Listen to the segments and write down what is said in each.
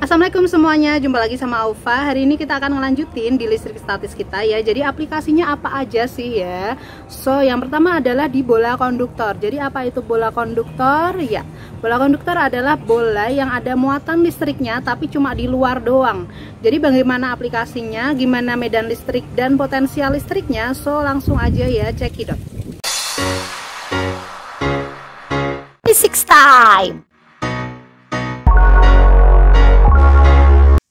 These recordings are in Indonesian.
Assalamualaikum semuanya, jumpa lagi sama Aufa. Hari ini kita akan ngelanjutin di listrik statis kita ya. Jadi aplikasinya apa aja sih ya? So, yang pertama adalah di bola konduktor. Jadi apa itu bola konduktor? Ya, bola konduktor adalah bola yang ada muatan listriknya tapi cuma di luar doang. Jadi bagaimana aplikasinya, gimana medan listrik dan potensial listriknya? So, langsung aja ya, cekidot. Physics time.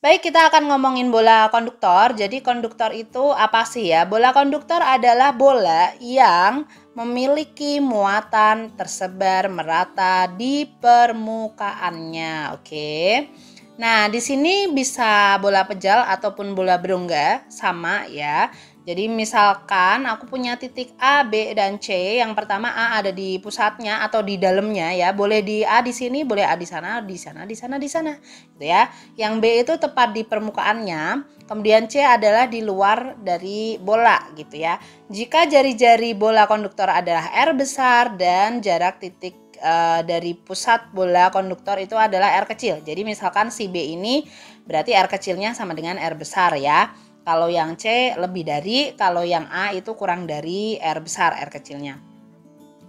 Baik, kita akan ngomongin bola konduktor. Jadi konduktor itu apa sih ya? Bola konduktor adalah bola yang memiliki muatan tersebar merata di permukaannya. Oke. Nah, di sini bisa bola pejal ataupun bola berongga, sama ya. Jadi misalkan aku punya titik A, B, dan C. Yang pertama A ada di pusatnya atau di dalamnya ya. Boleh di A di sini, boleh A di sana, di sana, di sana, di sana. Gitu ya. Yang B itu tepat di permukaannya. Kemudian C adalah di luar dari bola gitu ya. Jika jari-jari bola konduktor adalah R besar dan jarak titik dari pusat bola konduktor itu adalah R kecil. Jadi misalkan si B ini berarti R kecilnya sama dengan R besar ya. Kalau yang C lebih dari, kalau yang A itu kurang dari R besar, R kecilnya.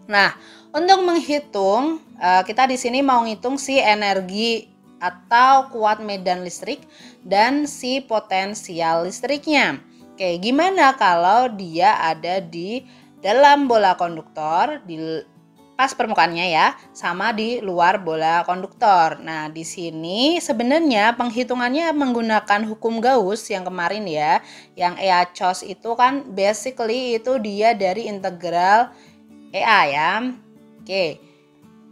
Nah, untuk menghitung, kita di sini mau ngitung si energi atau kuat medan listrik dan si potensial listriknya. Oke, gimana kalau dia ada di dalam bola konduktor, di pas permukaannya ya, sama di luar bola konduktor. Nah, di sini sebenarnya penghitungannya menggunakan hukum Gauss yang kemarin ya, yang EA-COS itu kan basically itu dia dari integral EA ya. Oke.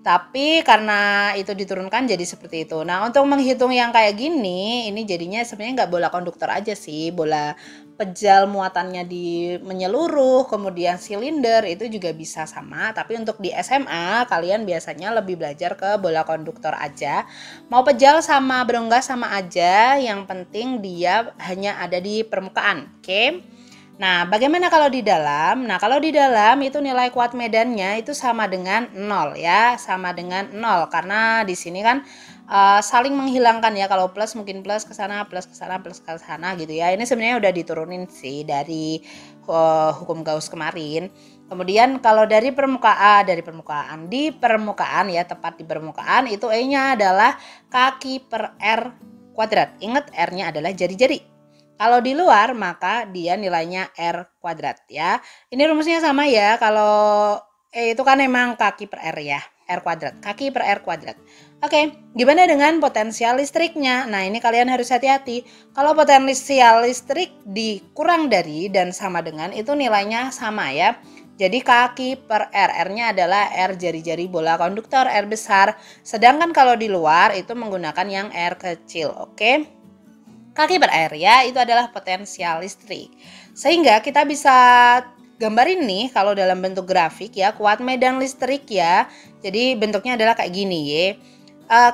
Tapi karena itu diturunkan jadi seperti itu. Nah, untuk menghitung yang kayak gini, ini jadinya sebenarnya nggak bola konduktor aja sih, bola pejal muatannya di menyeluruh, kemudian silinder itu juga bisa sama. Tapi untuk di SMA kalian biasanya lebih belajar ke bola konduktor aja. Mau pejal sama berongga sama aja, yang penting dia hanya ada di permukaan. Oke? Nah, bagaimana kalau di dalam? Nah, kalau di dalam itu nilai kuat medannya itu sama dengan 0 ya, sama dengan 0 karena di sini kan saling menghilangkan ya. Kalau plus mungkin plus ke sana, plus ke sana, plus ke sana gitu ya. Ini sebenarnya udah diturunin sih dari hukum Gauss kemarin. Kemudian kalau dari permukaan, di permukaan ya, tepat di permukaan itu E-nya adalah kaki per R kuadrat. Ingat R-nya adalah jari-jari. Kalau di luar maka dia nilainya R kuadrat ya. Ini rumusnya sama ya. Kalau E itu kan memang kaki per R ya. R kuadrat. Kaki per R kuadrat. Oke, gimana dengan potensial listriknya? Nah, ini kalian harus hati-hati. Kalau potensial listrik dikurang dari dan sama dengan itu nilainya sama ya. Jadi kaki per R. R-nya adalah R jari-jari bola konduktor R besar. Sedangkan kalau di luar itu menggunakan yang R kecil. Oke. Kaki per R ya, itu adalah potensial listrik. Sehingga kita bisa gambarin nih kalau dalam bentuk grafik ya, kuat medan listrik ya. Jadi bentuknya adalah kayak gini ya.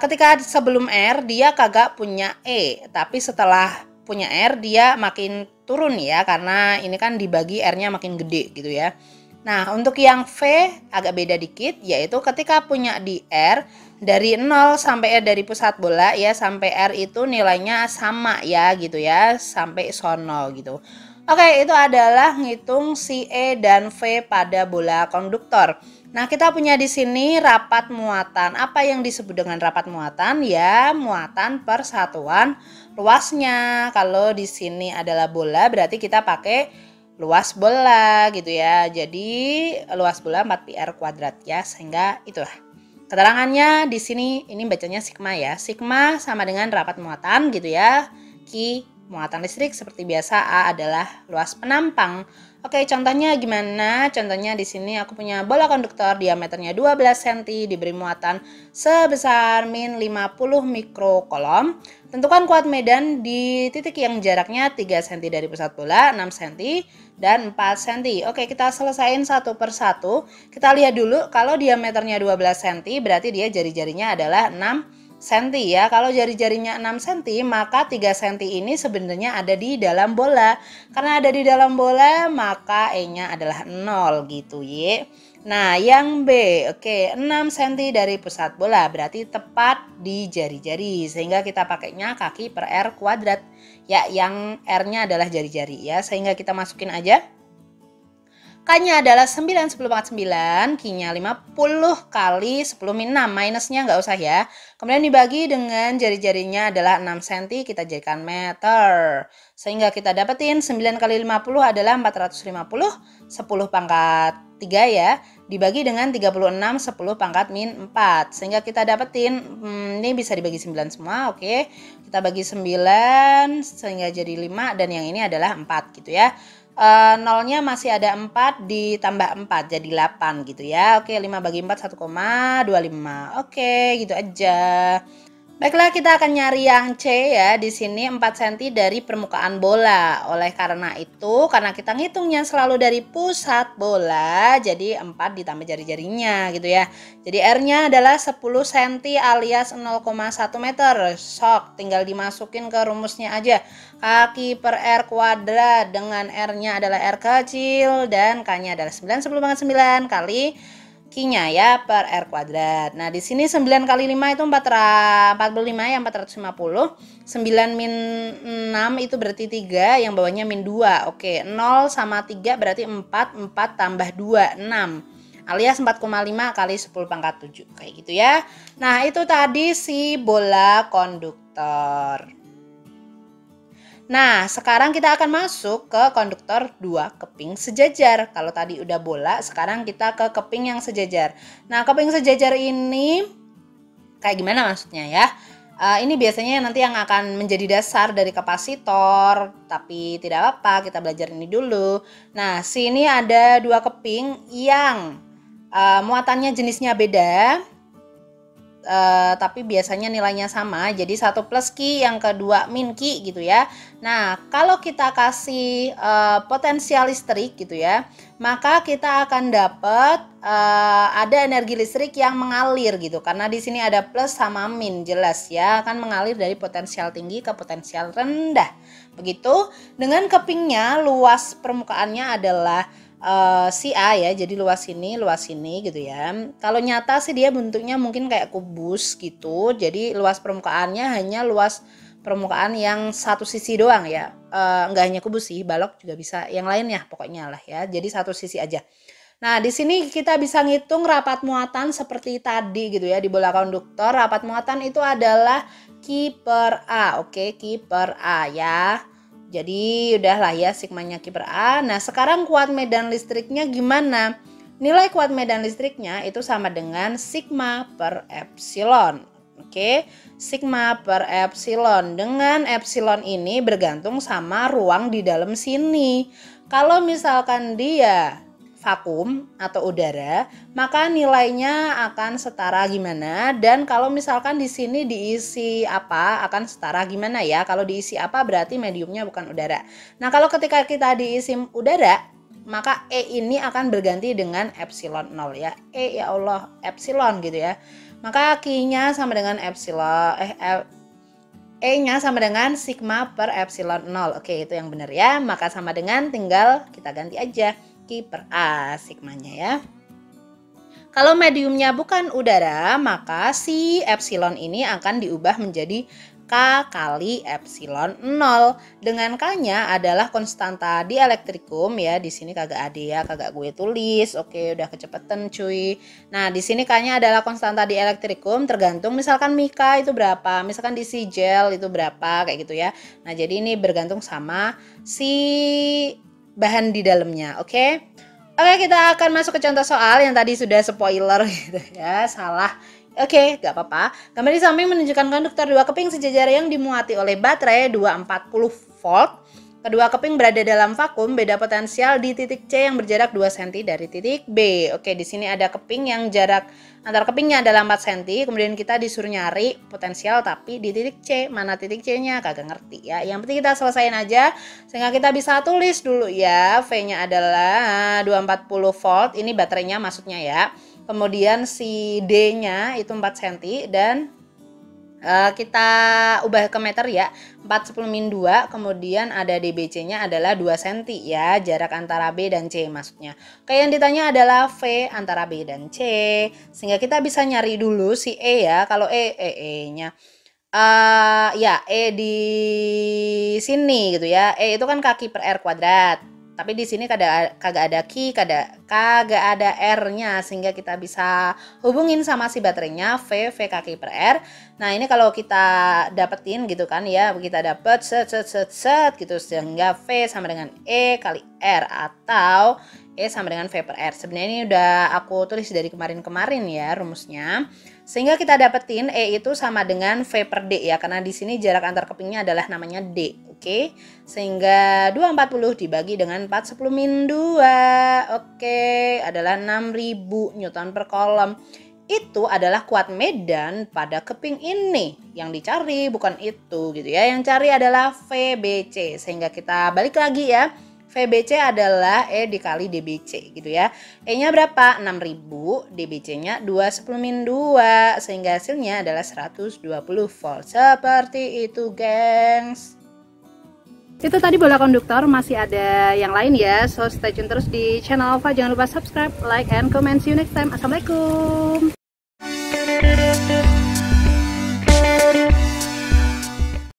Ketika sebelum R dia kagak punya E, tapi setelah punya R dia makin turun ya, karena ini kan dibagi R-nya makin gede gitu ya. Nah, untuk yang V agak beda dikit, yaitu ketika punya di R, dari 0 sampai R dari pusat bola ya, sampai R itu nilainya sama ya gitu ya, sampai sono gitu. Oke, itu adalah ngitung si E dan V pada bola konduktor. Nah, kita punya di sini rapat muatan. Apa yang disebut dengan rapat muatan? Ya, muatan persatuan luasnya. Kalau di sini adalah bola, berarti kita pakai luas bola gitu ya. Jadi luas bola 4 pi R kuadrat ya, sehingga itulah keterangannya di sini. Ini bacanya sigma ya. Sigma sama dengan rapat muatan gitu ya. Q muatan listrik seperti biasa, A adalah luas penampang. Oke, contohnya gimana? Contohnya di sini aku punya bola konduktor diameternya 12 cm diberi muatan sebesar min 50 mikrokolom. Tentukan kuat medan di titik yang jaraknya 3 cm dari pusat bola, 6 cm dan 4 cm. Oke, kita selesain satu persatu. Kita lihat dulu, kalau diameternya 12 cm berarti dia jari-jarinya adalah 6 cm ya. Kalau jari-jarinya 6 cm maka 3 cm ini sebenarnya ada di dalam bola. Karena ada di dalam bola maka E-nya adalah 0 gitu ya. Nah, yang B, oke, 6 cm dari pusat bola, berarti tepat di jari-jari. Sehingga kita pakainya kaki per R kuadrat. Ya, yang R-nya adalah jari-jari ya. Sehingga kita masukin aja. K-nya adalah 9, 10 pangkat 9, Q-nya 50 kali 10 min 6, minusnya nggak usah ya. Kemudian dibagi dengan jari-jarinya adalah 6 cm, kita jadikan meter. Sehingga kita dapetin 9 kali 50 adalah 450, 10 pangkat 3 ya, dibagi dengan 36, 10 pangkat min 4. Sehingga kita dapetin, ini bisa dibagi 9 semua, oke. Kita bagi 9, sehingga jadi 5, dan yang ini adalah 4 gitu ya. Nolnya masih ada 4 ditambah 4 jadi 8 gitu ya. Oke, 5 bagi 4 1,25. Oke, gitu aja. Baiklah, kita akan nyari yang C ya. Di sini 4 cm dari permukaan bola. Oleh karena itu, karena kita ngitungnya selalu dari pusat bola, jadi 4 ditambah jari-jarinya gitu ya. Jadi R-nya adalah 10 cm alias 0,1 meter. Sok, tinggal dimasukin ke rumusnya aja. Kaki per R kuadrat dengan R-nya adalah R kecil dan K-nya adalah 9, 10 pangkat 9 kali Q-nya ya per R kuadrat. Nah, di sini 9 kali 5 itu 45 ya, 450. 9 min 6 itu berarti 3, yang bawahnya min 2. Oke, 0 sama 3 berarti 4, 4 tambah 2, 6. Alias 4,5 kali 10 pangkat 7. Kayak gitu ya. Nah, itu tadi si bola konduktor. Nah, sekarang kita akan masuk ke konduktor 2 keping sejajar. Kalau tadi udah bola, sekarang kita ke keping yang sejajar. Nah, keping sejajar ini kayak gimana maksudnya ya? Ini biasanya nanti yang akan menjadi dasar dari kapasitor, tapi tidak apa-apa, kita belajar ini dulu. Nah, sini ada 2 keping yang muatannya jenisnya beda. Tapi biasanya nilainya sama, jadi 1 plus Q, yang kedua min Q gitu ya. Nah, kalau kita kasih potensial listrik gitu ya, maka kita akan dapat ada energi listrik yang mengalir gitu, karena di sini ada plus sama min, jelas ya, akan mengalir dari potensial tinggi ke potensial rendah. Begitu dengan kepingnya, luas permukaannya adalah si A ya, jadi luas ini gitu ya. Kalau nyata sih dia bentuknya mungkin kayak kubus gitu, jadi luas permukaannya hanya luas permukaan yang satu sisi doang ya. Nggak hanya kubus sih, balok juga bisa, yang lain ya pokoknya lah ya, jadi satu sisi aja. Nah, di sini kita bisa ngitung rapat muatan seperti tadi gitu ya, di bola konduktor rapat muatan itu adalah Q per A. Oke, Q per A ya. Jadi udahlah ya, sigmanya Q per A. Nah, sekarang kuat medan listriknya gimana? Nilai kuat medan listriknya itu sama dengan sigma per epsilon. Oke, sigma per epsilon. Dengan epsilon ini bergantung sama ruang di dalam sini. Kalau misalkan dia vakum atau udara, maka nilainya akan setara gimana? Dan kalau misalkan di sini diisi apa, akan setara gimana ya? Kalau diisi apa berarti mediumnya bukan udara. Nah, kalau ketika kita diisi udara, maka E ini akan berganti dengan epsilon 0 ya. Ya Allah, epsilon gitu ya. Maka Q-nya sama dengan epsilon E-nya sama dengan sigma per epsilon 0. Oke, itu yang benar ya. Maka sama dengan, tinggal kita ganti aja Q per A sigmanya ya. Kalau mediumnya bukan udara, maka si epsilon ini akan diubah menjadi K kali epsilon 0. Dengan K-nya adalah konstanta dielektrikum ya. Di sini kagak ada ya, kagak gue tulis. Oke, udah kecepatan cuy. Nah, di sini K-nya adalah konstanta dielektrikum, tergantung misalkan mika itu berapa, misalkan di si gel itu berapa, kayak gitu ya. Nah, jadi ini bergantung sama si bahan di dalamnya. Oke, kita akan masuk ke contoh soal yang tadi sudah spoiler gitu ya, salah. Oke, gak apa-apa. Gambar di samping menunjukkan konduktor 2 keping sejajar yang dimuati oleh baterai 240 volt. Kedua keping berada dalam vakum, beda potensial di titik C yang berjarak 2 cm dari titik B. Oke, di sini ada keping yang jarak antar kepingnya adalah 4 cm. Kemudian kita disuruh nyari potensial tapi di titik C. Mana titik C-nya? Kagak ngerti ya. Yang penting kita selesaiin aja sehingga kita bisa tulis dulu ya. V-nya adalah 240 volt. Ini baterainya maksudnya ya. Kemudian si D-nya itu 4 cm dan Kita ubah ke meter ya. 4/10-2, kemudian ada DBC-nya adalah 2 cm ya, jarak antara B dan C maksudnya. Oke, yang ditanya adalah V antara B dan C, sehingga kita bisa nyari dulu si E ya. Kalau E-nya ya E di sini gitu ya. E itu kan kaki per R kuadrat. Tapi di sini kagak ada ki, kagak ada R-nya, sehingga kita bisa hubungin sama si baterainya V kaki per R. Nah, ini kalau kita dapetin gitu kan ya, kita dapet set gitu, sehingga V sama dengan E kali R atau E sama dengan V per R. Sebenarnya ini udah aku tulis dari kemarin-kemarin ya rumusnya. Sehingga kita dapetin E itu sama dengan V per D ya, karena di sini jarak antar kepingnya adalah namanya D. Oke, sehingga 240 dibagi dengan 4/10-2, oke, adalah 6.000 Newton per kolom. Itu adalah kuat medan pada keping ini. Yang dicari bukan itu gitu ya. Yang cari adalah VBC. Sehingga kita balik lagi ya. VBC adalah E dikali DBC gitu ya. E-nya berapa? 6.000, DBC-nya 2/10-2, sehingga hasilnya adalah 120 volt. Seperti itu, gengs. Itu tadi bola konduktor, masih ada yang lain ya. So stay tune terus di channel Alfa. Jangan lupa subscribe, like, and comment. See you next time. Assalamualaikum.